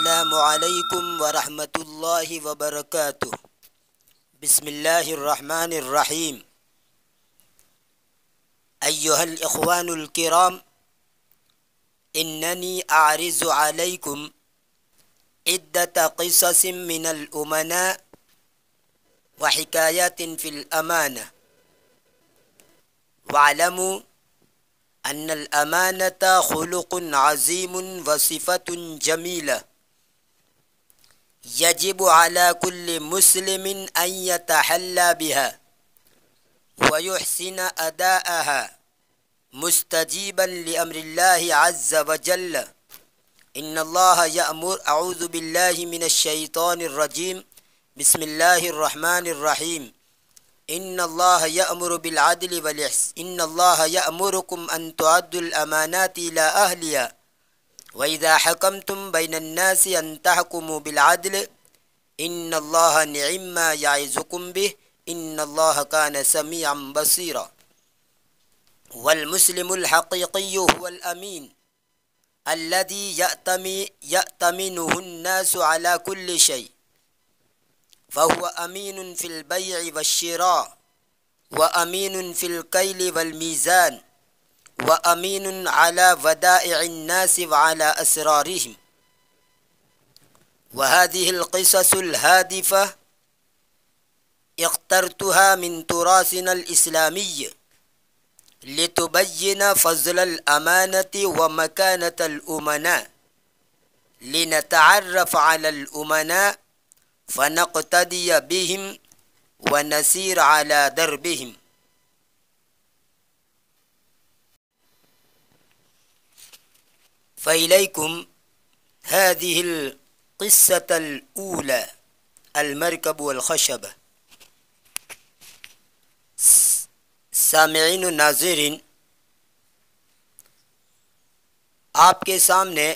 السلام علیکم ورحمۃ اللہ وبرکاتہ۔ بسم اللہ الرحمن الرحیم۔ ایہا الاخوان الکرام، اننی اعرض علیکم عدۃ قصص من الامناء وحکایات فی الامانہ، واعلموا ان الامانۃ خلق عظیم وصفۃ جمیلہ یجب علی کل مسلم ان یتحلی بها ویحسن اداءها مستجیبا لامر اللہ عز وجل۔ ان اللہ یأمر، اعوذ باللہ من الشیطان الرجیم، بسم اللہ الرحمن الرحیم۔ ان اللہ یأمر بالعدل والإحسان، ان اللہ یأمرکم ان تؤدوا الامانات الی اہلہا وَإِذَا حَكَمْتُمْ بَيْنَ النَّاسِ أَن تَحْكُمُوا بِالْعَدْلِ إِنَّ اللَّهَ نِعِمَّا يَعِظُكُمْ بِهِ إِنَّ اللَّهَ كَانَ سَمِيعًا بَصِيرًا۔ وَالْمُسْلِمُ الْحَقِيقِيُّ هُوَ الْأَمِينُ الَّذِي يَأْتَمِنُهُ النَّاسُ عَلَى كُلِّ شَيْءٍ، فَهُوَ أَمِينٌ فِي الْبَيْعِ وَالشِّرَاءِ، وَأَمِينٌ فِي الْكَيْلِ وَالْمِيزَانِ، وَأَمِينٌ عَلَى وَدَائِعِ النَّاسِ وَعَلَى أَسْرَارِهِمْ۔ وَهَذِهِ الْقِصَصُ الْهَادِفَةُ اخترتها من تراثنا الإسلامي لتبين فضل الأمانة ومكانة الأمناء، لنتعرف على الأمناء فنقتدي بهم ونسير على دربهم۔ فإليكم هذه القصة الأولى، المركب والخشبة۔ سامعین و ناظرین، آپ کے سامنے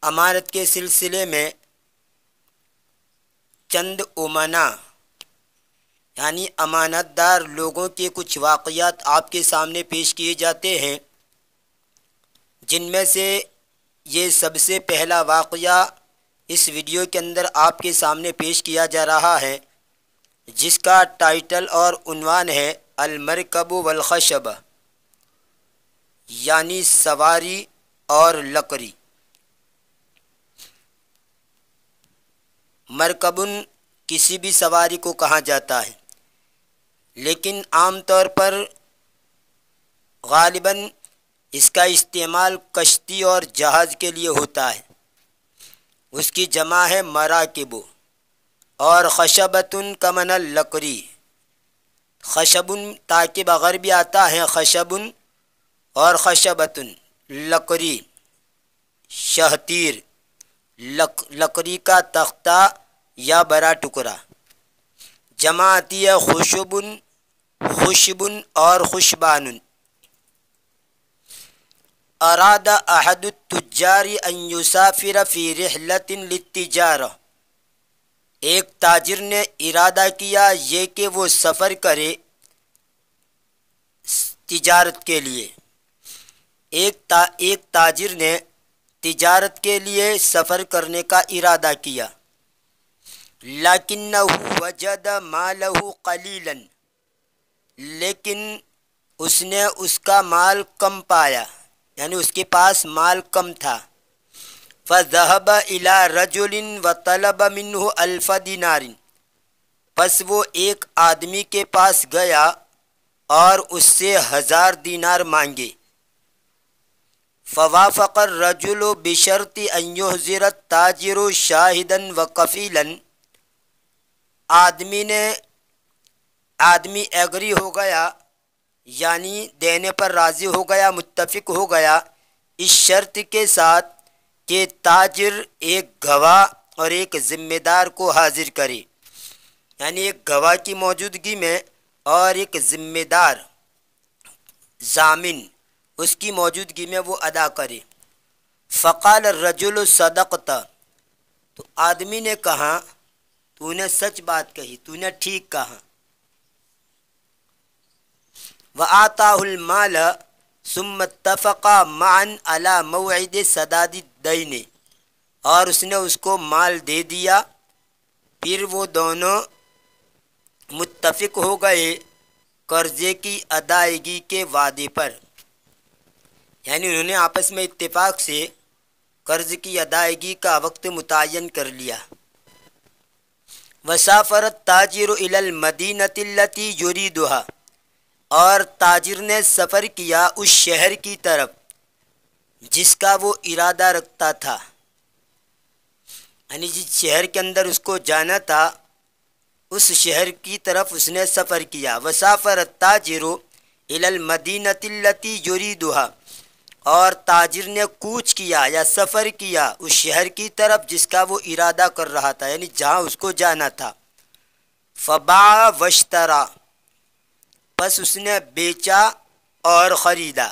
امانت کے سلسلے میں چند امنا یعنی امانت دار لوگوں کے کچھ واقعات آپ کے سامنے پیش کیے جاتے ہیں، جن میں سے یہ سب سے پہلا واقعہ اس ویڈیو کے اندر آپ کے سامنے پیش کیا جا رہا ہے، جس کا ٹائٹل اور عنوان ہے المرکب والخشبہ، یعنی سواری اور لکڑی۔ مرکبن کسی بھی سواری کو کہا جاتا ہے، لیکن عام طور پر غالباً اس کا استعمال کشتی اور جہاز کے لیے ہوتا ہے۔ اس کی جمع ہے مراکب، اور خشبتن کا معنی لکڑی۔ خشبن تاکہ بغیر بھی آتا ہے، خشبن اور خشبتن لکڑی، شہتیر، لکڑی کا تختہ یا بڑا ٹکڑا۔ جمع آتی ہے خشبن، خشبن اور خشبان۔ اراد احد التجار ان یسافر فی رحلۃ للتجارہ، ایک تاجر نے ارادہ کیا یہ کہ وہ سفر کرے تجارت کے لیے۔ ایک تاجر نے تجارت کے لیے سفر کرنے کا ارادہ کیا، لیکنہ وجد مالہ قلیلا، لیکن اس نے اس کا مال کم پایا، یعنی اس کے پاس مال کم تھا۔ فَذَهَبَ إِلَى رَجُلٍ وَطَلَبَ مِنْهُ أَلْفَ دِینَارٍ، پس وہ ایک آدمی کے پاس گیا اور اس سے 1000 دینار مانگے۔ فَوَافَقَ الرَّجُلُ بِشَرْطِ أَنْ يُحْضِرَ التَّاجِرُ شَاهِدًا وَكَفِيلًا، آدمی ایگری ہو گیا، یعنی دینے پر راضی ہو گیا، متفق ہو گیا، اس شرط کے ساتھ کہ تاجر ایک گواہ اور ایک ذمہ دار کو حاضر کرے، یعنی ایک گواہ کی موجودگی میں اور ایک ذمہ دار ضامن اس کی موجودگی میں وہ ادا کرے۔ فقال الرجل صدقت، تو آدمی نے کہا تو نے سچ بات کہی، تو نے ٹھیک کہا۔ وآتاہ المال ثم اتفقا معا علی موعد سداد الدین، اور اس نے اس کو مال دے دیا، پھر وہ دونوں متفق ہو گئے قرضے کی ادائیگی کے وعدے پر، یعنی انہوں نے آپس میں اتفاق سے قرض کی ادائیگی کا وقت متعین کر لیا۔ وسافر التاجر الی المدینۃ التی یریدها، اور تاجر نے سفر کیا اس شہر کی طرف جس کا وہ ارادہ رکھتا تھا، یعنی جس شہر کے اندر اس کو جانا تھا اس شہر کی طرف اس نے سفر کیا۔ وسافر التاجر الی المدینۃ التی یریدها، اور تاجر نے کوچ کیا یا سفر کیا اس شہر کی طرف جس کا وہ ارادہ کر رہا تھا، یعنی جہاں اس کو جانا تھا۔ فباع واشترا، پس اس نے بیچا اور خریدا،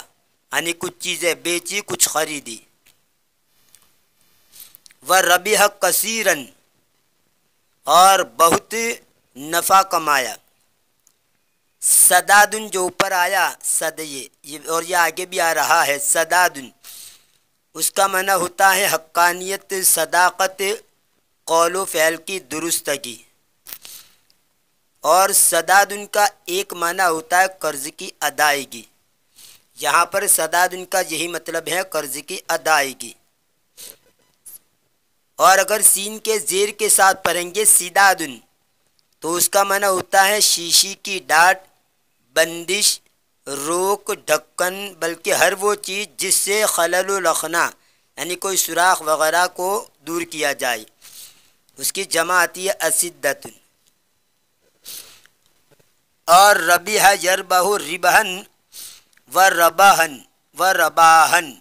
یعنی کچھ چیزیں بیچی کچھ خریدی۔ وربح کثیرا، اور بہت نفع کمایا۔ سدادن جو اوپر آیا یہ اور یہ آگے بھی آ رہا ہے سدادن، اس کا معنی ہوتا ہے حقانیت، صداقت، قول و فعل کی درستگی، اور سدادن کا ایک معنی ہوتا ہے قرض کی ادائیگی۔ یہاں پر سدادن کا یہی مطلب ہے قرض کی ادائیگی، اور اگر سین کے زیر کے ساتھ پڑھیں گے سدادن تو اس کا معنی ہوتا ہے شیشی کی ڈاٹ، بندش، روک، ڈھکن، بلکہ ہر وہ چیز جس سے خلل الاخنا یعنی کوئی سوراخ وغیرہ کو دور کیا جائے، اس کی جمع آتی ہے اسدۃ۔ اور ربیح یربح ربحن و رباحن و رباحن،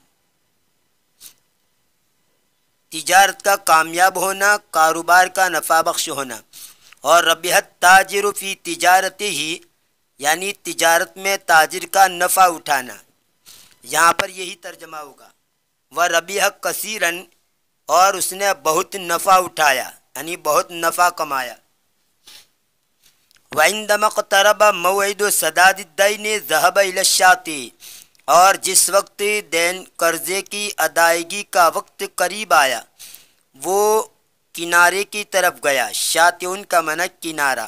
تجارت کا کامیاب ہونا، کاروبار کا نفع بخش ہونا۔ اور ربح التاجر فی تجارتہ، یعنی تجارت میں تاجر کا نفع اٹھانا، یہاں پر یہی ترجمہ ہوگا۔ وربح کثیرا، اور اس نے بہت نفع اٹھایا یعنی بہت نفع کمایا۔ وعندما اقترب موعد سداد الدین ذهب الى الشاطئ، اور جس وقت دین قرضے کی ادائیگی کا وقت قریب آیا وہ کنارے کی طرف گیا۔ شاطئن کا معنی کنارہ،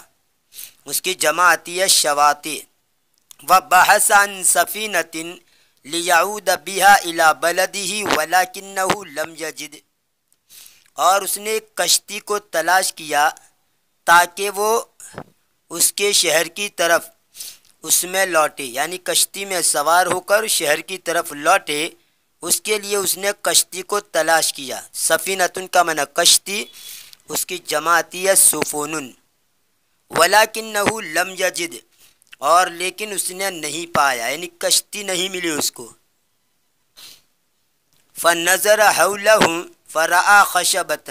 اس کی جمع آتی ہے شواطئ۔ وبحث عن سفینۃ لیعود بها الى بلده ولکنہ لم یجد، اور اس نے ایک کشتی کو تلاش کیا تاکہ وہ اس کے شہر کی طرف اس میں لوٹے، یعنی کشتی میں سوار ہو کر شہر کی طرف لوٹے، اس کے لیے اس نے کشتی کو تلاش کیا۔ سفینۃ کا معنی کشتی، اس کی جمع آتی ہے سفن۔ ولکنہ لم یجد، اور لیکن اس نے نہیں پایا یعنی کشتی نہیں ملی اس کو۔ فنظر حولہ فرآ خشبۃ،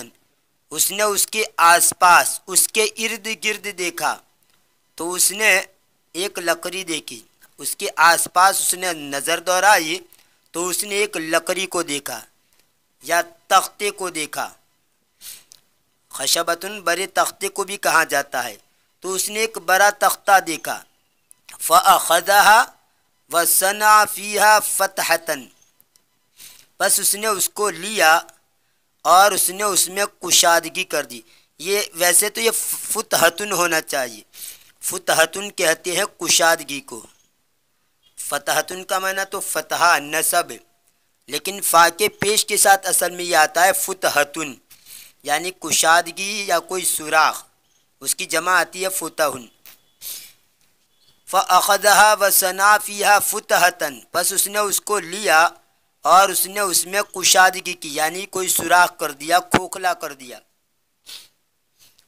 اس نے اس کے آس پاس اس کے ارد گرد دیکھا تو اس نے ایک لکڑی دیکھی، اس کے آس پاس اس نے نظر دوڑائی تو اس نے ایک لکڑی کو دیکھا یا تختے کو دیکھا۔ خشبۃ بڑے تختے کو بھی کہا جاتا ہے، تو اس نے ایک بڑا تختہ دیکھا۔ فَأَخَذَهَا وَصَنَعَ فِيهَا فَتْحَةً، بس اس نے اس کو لیا اور اس نے اس میں کشادگی کر دی۔ یہ ویسے تو یہ فتحتن ہونا چاہیے، فتحتن کہتے ہیں کشادگی کو۔ فتحتن کا معنی تو فتحہ نصب، لیکن فا کے پیش کے ساتھ اصل میں یہ آتا ہے فتحتن، یعنی کشادگی یا کوئی سوراخ، اس کی جمع آتی ہے فتحن۔ فَأَخَذَهَا وَصَنَعَ فِيهَا فُتْحَةً، بس اس نے اس کو لیا اور اس نے اس میں کشادگی کی یعنی کوئی سوراخ کر دیا، کھوکھلا کر دیا۔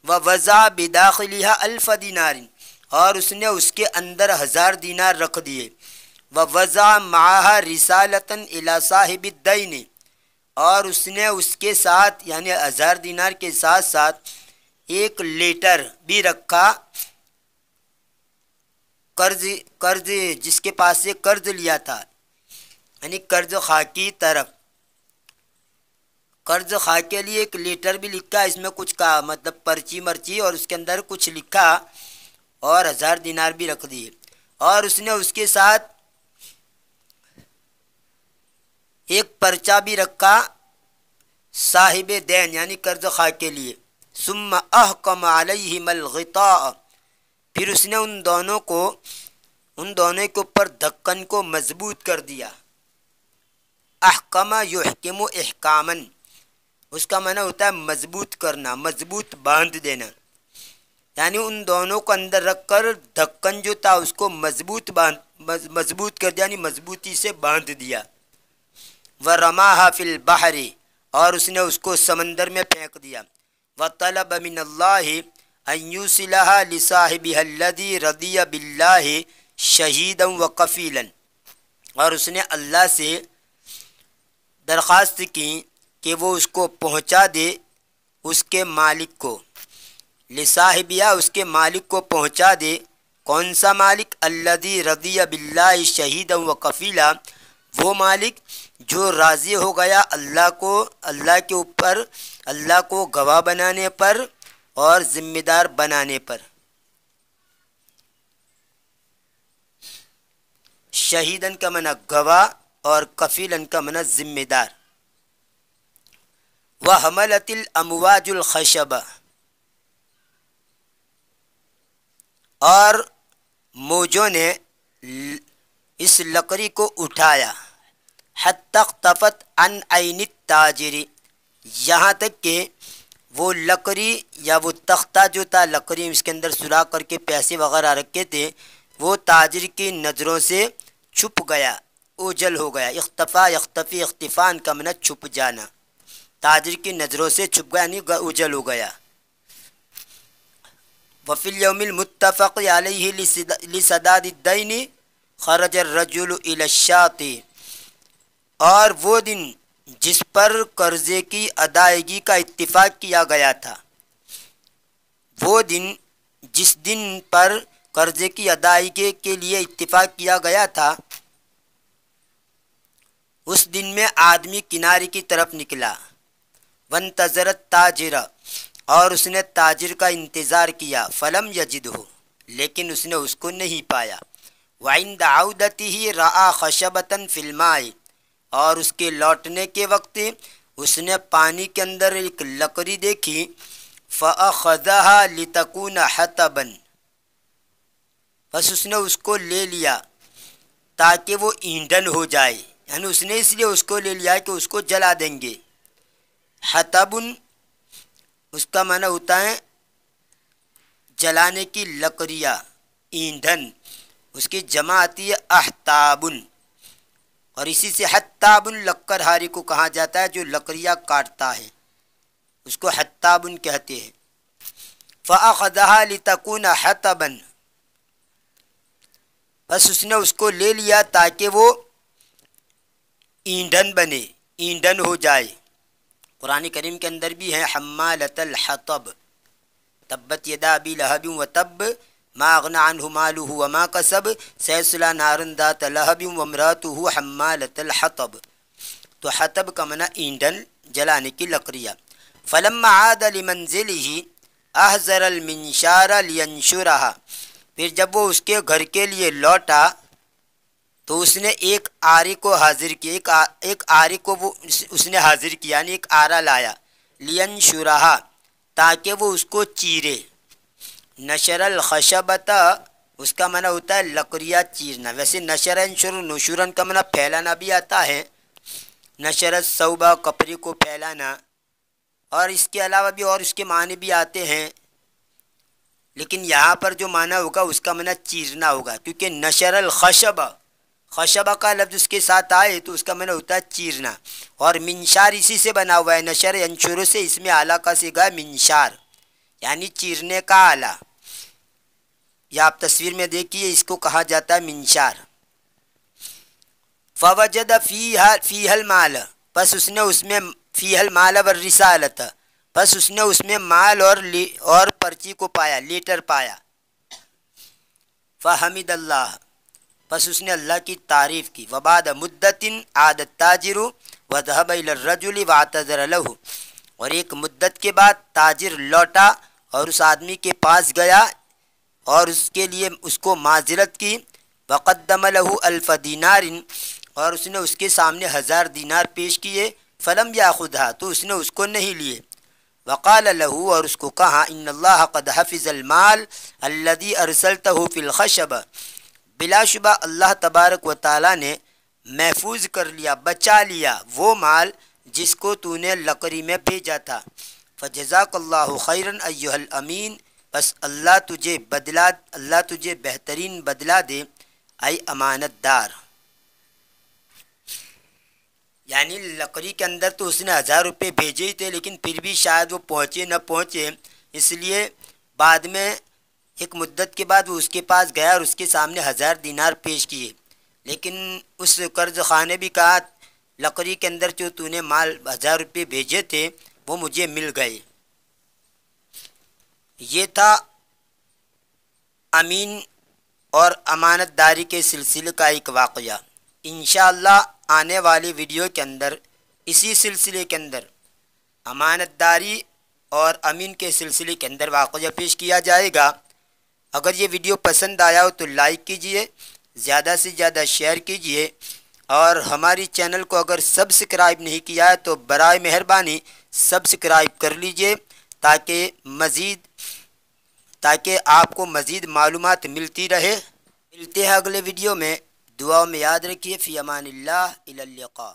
وَوَضَعَ بِدَاخِلِهَا أَلْفَ دِینَارٍ، اور اس نے اس کے اندر 1000 دینار رکھ دیے۔ وَوَضَعَ مَعَهَا رِسَالَةً إِلَى صَاحِبِ الدَّيْنِ، اور اس نے اس کے ساتھ یعنی 1000 دینار کے ساتھ ساتھ ایک لیٹر بھی رکھا، قرض جس کے پاس سے قرض لیا تھا، یعنی قرض خواہ کی طرف۔ قرض خواہ کے لیے ایک لیٹر بھی لکھا، اس میں کچھ کا مطلب پرچی مرچی اور اس کے اندر کچھ لکھا اور 1000 دینار بھی رکھ دیے، اور اس نے اس کے ساتھ ایک پرچہ بھی رکھا صاحب دین یعنی قرض خواہ کے لیے. ثم احکم علیہم الغطاء، پھر اس نے ان دونوں کے اوپر ڈھکن کو مضبوط کر دیا. احکم یحکم احکامن، اس کا معنی ہوتا ہے مضبوط کرنا، مضبوط باندھ دینا. یعنی ان دونوں کو اندر رکھ کر ڈھکن جو تھا اس کو مضبوط کر دیا، یعنی مضبوطی سے باندھ دیا. وَرَمَاهَا فِي الْبَحْرِ، اور اس نے اس کو سمندر میں پھینک دیا. وَطَلَبَ مِنَ اللَّهِ أَن يُوصِلَهَا لِصَاحِبِهَا الَّذِي رَضِيَ بِاللَّهِ شَهِيدًا وَكَفِيلًا، اور اس نے اللہ سے درخواست کی کہ وہ اس کو پہنچا دے اس کے مالک کو. لصاحبیہ، اس کے مالک کو پہنچا دے. کون سا مالک؟ الذی رضی باللہ شہیدا وکفیلا، وہ مالک جو راضی ہو گیا اللہ کے اوپر، اللہ کو گواہ بنانے پر اور ذمہ دار بنانے پر. شہیدن کا معنی گواہ اور کفیلن کا معنی ذمہ دار. وحملت الامواج الخشب، اور موجوں نے اس لکڑی کو اٹھایا. حتی اختفت عن عین التاجر، یہاں تک کہ وہ لکڑی یا وہ تختہ جو تھا، لکڑی اس کے اندر سوراخ کر کے پیسے وغیرہ رکھے تھے، وہ تاجر کی نظروں سے چھپ گیا، اوجل ہو گیا. اختفا یختفی، اختفان کا معنی چھپ جانا، تاجر کی نظروں سے چھپ گیا یعنی اوجل ہو گیا. وفی الیوم المتفق علیہ لسداد الدین خرج الرجل الی الشاطئ، اور وہ دن جس پر قرضے کی ادائیگی کا اتفاق کیا گیا تھا، وہ دن جس دن پر قرضے کی ادائیگی کے لیے اتفاق کیا گیا تھا، اس دن میں آدمی کنارے کی طرف نکلا. وانتظر التاجر، اور اس نے تاجر کا انتظار کیا. فلم یجدہ، لیکن اس نے اس کو نہیں پایا. وعند عودتہ رأى خشبۃ فی الماء، اور اس کے لوٹنے کے وقت اس نے پانی کے اندر ایک لکڑی دیکھی. فأخذها لتكون حطبا، بس اس نے اس کو لے لیا تاکہ وہ ایندھن ہو جائے، یعنی اس نے اس لیے اس کو لے لیا کہ اس کو جلا دیں گے. حطب اس کا معنی ہوتا ہے جلانے کی لکڑیاں، ایندھن. اس کی جمع آتی ہے احتاب، اور اسی سے حتاب لکڑ ہاری کو کہا جاتا ہے جو لکڑیاں کاٹتا ہے، اس کو حتاب کہتے ہیں. فأخذها لتكون حطبا، بس اس نے اس کو لے لیا تاکہ وہ ایندھن بنے، ایندھن ہو جائے. قرآن کریم کے اندر بھی ہے حمالۃ الحطب، تبت یدا ابی لہب وتب ما اغنی عنہ مالہ وما کسب سیصلی نارا ذات لہب وامرأتہ حمالۃ الحطب. تو حطب کا معنی ایندھن، جلانے کی لکڑیاں. فلما عاد لمنزلہ احضر المنشار لینشرھا، پھر جب وہ اس کے گھر کے لیے لوٹا تو اس نے ایک آری کو حاضر کیا، ایک آری کو وہ اس نے حاضر کیا، یعنی ایک آرا لایا. لینشرھا، تاکہ وہ اس کو چیرے. نشر الخشبۃ، اس کا معنی ہوتا ہے لکڑیاں چیرنا. ویسے نشر انشر نشورن کا معنی پھیلانا بھی آتا ہے. نشر الثوب، کپڑے کو پھیلانا، اور اس کے علاوہ بھی اور اس کے معنی بھی آتے ہیں، لیکن یہاں پر جو معنی ہوگا اس کا معنی چیرنا ہوگا، کیونکہ نشر الخشب، خشبہ کا لفظ اس کے ساتھ آئے تو اس کا معنی ہوتا ہے چیرنا. اور منشار اسی سے بنا ہوا ہے، نشر انشر سے، اس میں آلہ کا صیغہ منشار یعنی چیرنے کا آلہ. یا آپ تصویر میں دیکھیے، اس کو کہا جاتا ہے منشار. فوجد فیہا المال، پس اس نے اس میں فیہا المال والرسالۃ، پس اس نے اس میں مال اور پرچی کو پایا، لیٹر پایا. فحمد اللہ، پس اس نے اللہ کی تعریف کی. وبعد مدت عاد التاجر وذهب الى الرجل واعتذر له، اور ایک مدت کے بعد تاجر لوٹا اور اس آدمی کے پاس گیا اور اس کے لیے اس کو معذرت کی. وقدم له 1000 دینار، اور اس نے اس کے سامنے 1000 دینار پیش کیے، فلم یاخذھا، تو اس نے اس کو نہیں لیے۔ وقال له، اور اس کو کہا، ان اللہ قد حفظ المال الذي ارسلته في الخشب، بلا شبہ اللہ تبارک و تعالی نے محفوظ کر لیا، بچا لیا وہ مال جس کو تو نے لکڑی میں بھیجا تھا۔ فجزاک اللہ خیرا ایھا الامین، بس اللہ تجھے بہترین بدلہ دے اے امانت دار۔ یعنی لکڑی کے اندر تو اس نے 1000 روپے بھیجے ہی تھے، لیکن پھر بھی شاید وہ پہنچے نہ پہنچے، اس لیے بعد میں ایک مدت کے بعد وہ اس کے پاس گیا اور اس کے سامنے 1000 دینار پیش کیے، لیکن اس قرض خواہ نے بھی کہا لکڑی کے اندر جو تو نے مال 1000 روپے بھیجے تھے وہ مجھے مل گئے۔ یہ تھا امین اور امانت داری کے سلسلے کا ایک واقعہ۔ انشاءاللہ آنے والی ویڈیو کے اندر اسی سلسلے کے اندر امانت داری اور امین کے سلسلے کے اندر واقعہ پیش کیا جائے گا۔ اگر یہ ویڈیو پسند آیا ہو تو لائک کیجئے، زیادہ سے زیادہ شیئر کیجئے، اور ہماری چینل کو اگر سبسکرائب نہیں کیا ہے تو برائے مہربانی سبسکرائب کر لیجئے تاکہ آپ کو مزید معلومات ملتی رہے۔ ملتے ہیں اگلے ویڈیو میں، دعاؤں میں یاد رکھیے، فی امان اللہ، الی اللقاء۔